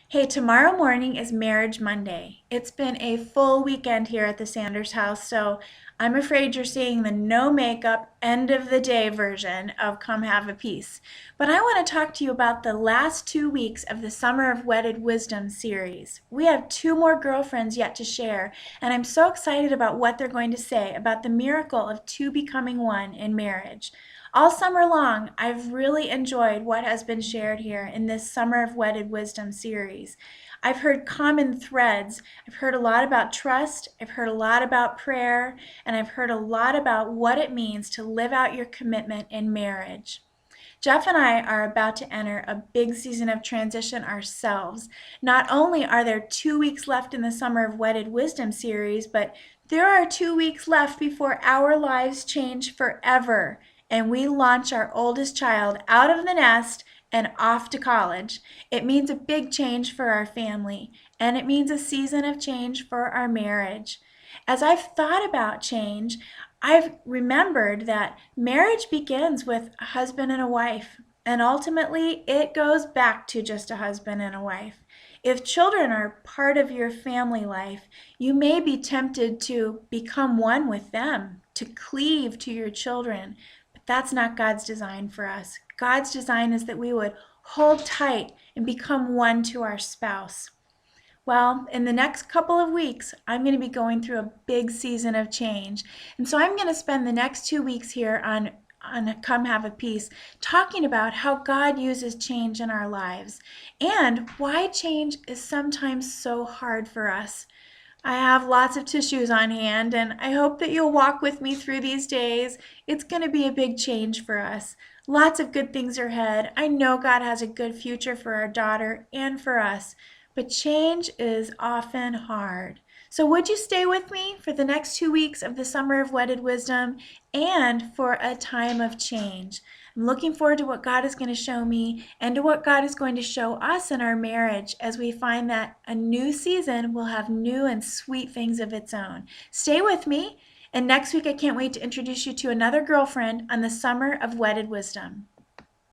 Hey, tomorrow morning is Marriage Monday. It's been a full weekend here at the Sanders house, so I'm afraid you're seeing the no makeup, end of the day version of Come Have a Piece. But I want to talk to you about the last 2 weeks of the Summer of Wedded Wisdom series. We have two more girlfriends yet to share, and I'm so excited about what they're going to say about the miracle of two becoming one in marriage. All summer long, I've really enjoyed what has been shared here in this Summer of Wedded Wisdom series. I've heard common threads. I've heard a lot about trust, I've heard a lot about prayer, and I've heard a lot about what it means to live out your commitment in marriage. Jeff and I are about to enter a big season of transition ourselves. Not only are there 2 weeks left in the Summer of Wedded Wisdom series, but there are 2 weeks left before our lives change forever and we launch our oldest child out of the nest and off to college. It means a big change for our family, and it means a season of change for our marriage. As I've thought about change, I've remembered that marriage begins with a husband and a wife, and ultimately it goes back to just a husband and a wife. If children are part of your family life, you may be tempted to become one with them, to cleave to your children, but that's not God's design for us. God's design is that we would hold tight and become one to our spouse. Well, in the next couple of weeks, I'm going to be going through a big season of change. And so I'm going to spend the next 2 weeks here on Come Have a Piece talking about how God uses change in our lives and why change is sometimes so hard for us. I have lots of tissues on hand, and I hope that you'll walk with me through these days. It's going to be a big change for us. Lots of good things are ahead. I know God has a good future for our daughter and for us, but change is often hard. So would you stay with me for the next 2 weeks of the Summer of Wedded Wisdom and for a time of change? I'm looking forward to what God is going to show me and to what God is going to show us in our marriage as we find that a new season will have new and sweet things of its own. Stay with me, and next week I can't wait to introduce you to another girlfriend on the Summer of Wedded Wisdom.